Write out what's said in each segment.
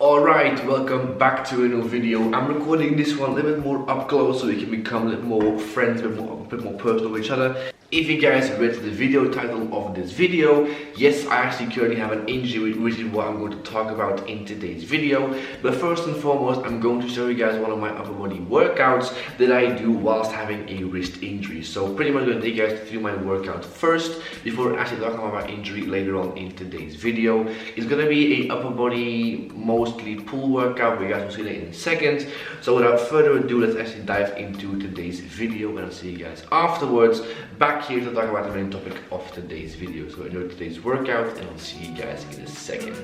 Alright, welcome back to a new video. I'm recording this one a little bit more up close so we can become a little more friends, a bit more personal with each other. If you guys read the video title of this video, yes, I actually currently have an injury, which is what I'm going to talk about in today's video. But first and foremost, I'm going to show you guys one of my upper body workouts that I do whilst having a wrist injury. So pretty much going to take you guys through my workout first before actually talking about my injury later on in today's video. It's going to be a upper body, mostly pull workout, but you guys will see that in a second. So without further ado, let's actually dive into today's video, and I'll see you guys afterwards back here to talk about the main topic of today's video. So enjoy today's workout and I'll see you guys in a second.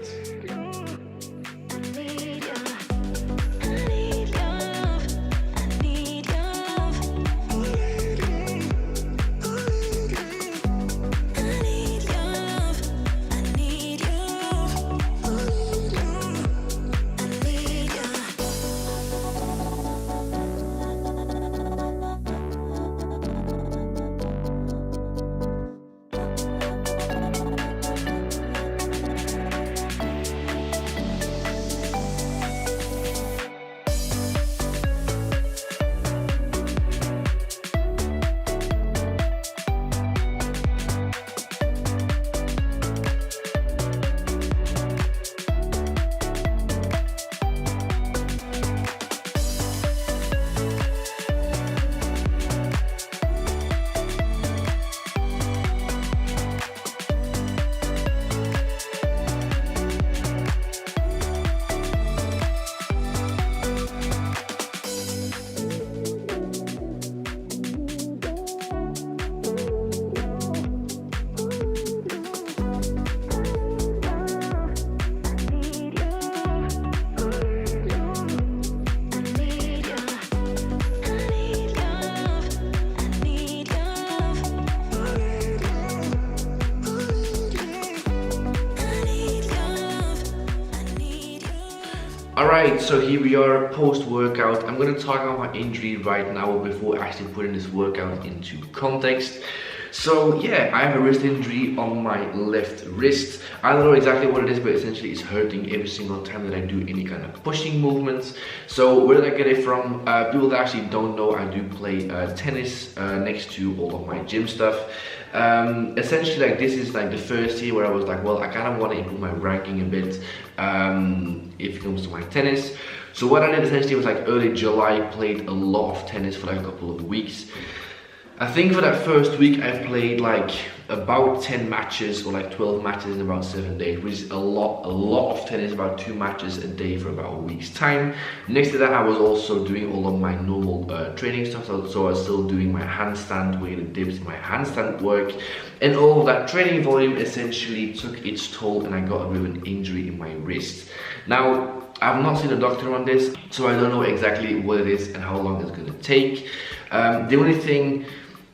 Alright, so here we are post-workout. I'm going to talk about my injury right now before actually putting this workout into context. So yeah, I have a wrist injury on my left wrist. I don't know exactly what it is, but essentially it's hurting every single time that I do any kind of pushing movements. So where did I get it from? People that actually don't know, I do play tennis next to all of my gym stuff. Essentially, like, this is like the first year where I was like, well, I kind of want to improve my ranking a bit if it comes to my tennis. So what I did essentially was, like, early July, played a lot of tennis for like a couple of weeks. I think for that first week I played like about 10 matches or like 12 matches in about 7 days, which is a lot of tennis, about 2 matches a day for about a week's time. Next to that, I was also doing all of my normal training stuff, so I was still doing my handstand weighted dips, my handstand work, and all of that training volume essentially took its toll, and I got a bit of an injury in my wrist. Now, I've not seen a doctor on this, so I don't know exactly what it is and how long it's going to take. The only thing,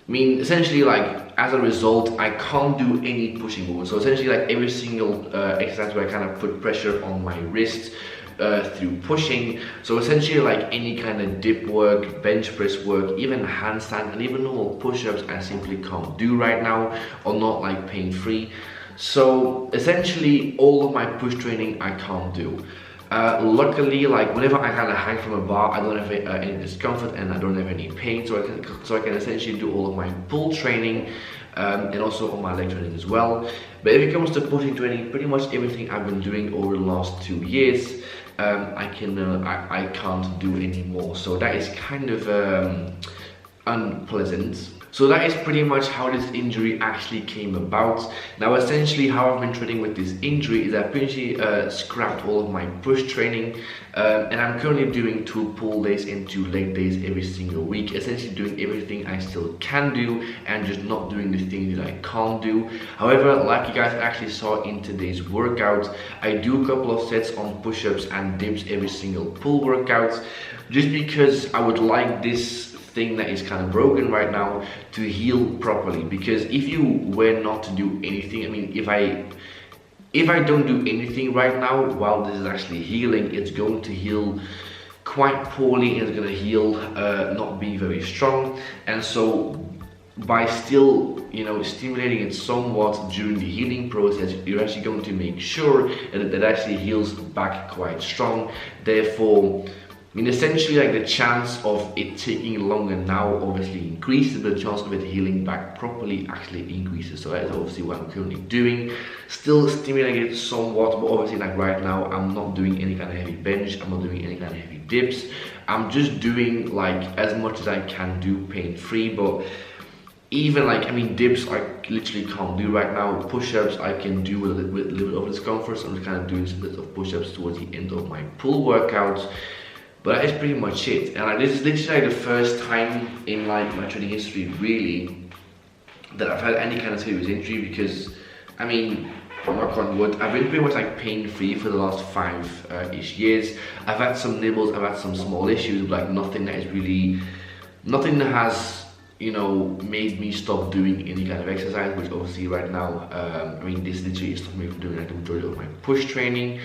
I mean, essentially, like, as a result, I can't do any pushing movements. So essentially, like, every single exercise where I kind of put pressure on my wrist through pushing. So essentially, like, any kind of dip work, bench press work, even handstand, and even normal push-ups, I simply can't do right now, or not like pain-free. So essentially, all of my push training I can't do. Luckily, like, whenever I kind of hang from a bar, I don't have any discomfort and I don't have any pain, so I can essentially do all of my pull training and also all my leg training as well. But if it comes to pushing training, pretty much everything I've been doing over the last 2 years, I can't do anymore. So that is kind of unpleasant. So that is pretty much how this injury actually came about. Now, essentially, how I've been training with this injury is I pretty scrapped all of my push training, and I'm currently doing 2 pull days and 2 leg days every single week, essentially doing everything I still can do and just not doing the things that I can't do. However, like you guys actually saw in today's workout, I do a couple of sets on push-ups and dips every single pull workout, just because I would like this thing that is kind of broken right now to heal properly. Because if you were not to do anything, I mean, if I don't do anything right now while this is actually healing, it's going to heal quite poorly, and it's going to heal not be very strong. And so by still, you know, stimulating it somewhat during the healing process, you're actually going to make sure that it actually heals back quite strong. Therefore, I mean, essentially, like, the chance of it taking longer now obviously increases, but the chance of it healing back properly actually increases. So that is obviously what I'm currently doing. Still stimulating it somewhat, but obviously, like, right now, I'm not doing any kind of heavy bench. I'm not doing any kind of heavy dips. I'm just doing like as much as I can do pain-free. But even, like, I mean, dips I literally can't do right now. Push-ups I can do with a little bit of discomfort. So I'm just kind of doing some bits of push-ups towards the end of my pull workouts. But that is pretty much it. And like, this is literally like the first time in like my training history really that I've had any kind of serious injury, because I mean, knock on wood, I've been pretty much like pain-free for the last 5-ish years. I've had some nibbles, I've had some small issues, but like nothing that is really, nothing that has, you know, made me stop doing any kind of exercise, which obviously right now, I mean, this literally stopped me from doing like the majority of my push training,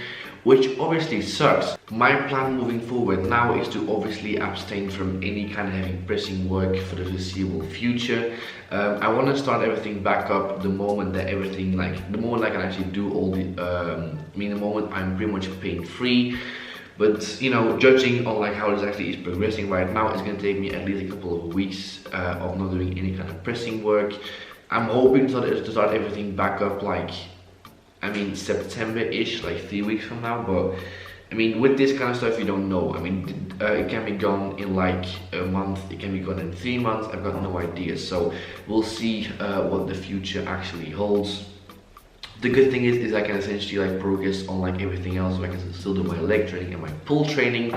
which obviously sucks. My plan moving forward now is to obviously abstain from any kind of heavy pressing work for the foreseeable future. I want to start everything back up the moment that everything, like, the moment I can actually do all the, I mean, the moment I'm pretty much pain-free. But, you know, judging on like how this actually is progressing right now, it's going to take me at least a couple of weeks of not doing any kind of pressing work. I'm hoping to start everything back up, like, I mean, September-ish, like 3 weeks from now. But I mean, with this kind of stuff, you don't know. I mean, it can be gone in like a month, it can be gone in 3 months. I've got no idea. So we'll see what the future actually holds. The good thing is I can essentially like progress on like everything else. So I can still do my leg training and my pull training.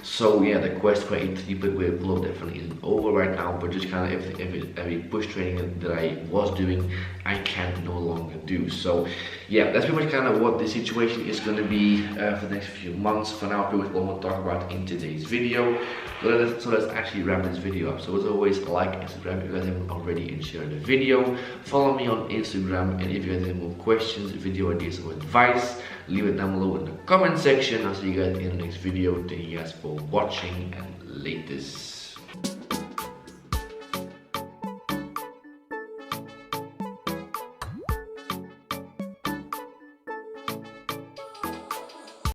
So yeah, the quest for a 3-way pull-up definitely isn't over right now, but just kind of every push training that I was doing, I can no longer do. So yeah, that's pretty much kind of what the situation is going to be for the next few months. For now, pretty much what I want to talk about in today's video. So let's actually wrap this video up. So as always, like and subscribe if you guys haven't already, and share the video. Follow me on Instagram, and if you guys have more questions, video ideas, or advice, leave it down below in the comment section. I'll see you guys in the next video. Thank you guys for watching, and latest.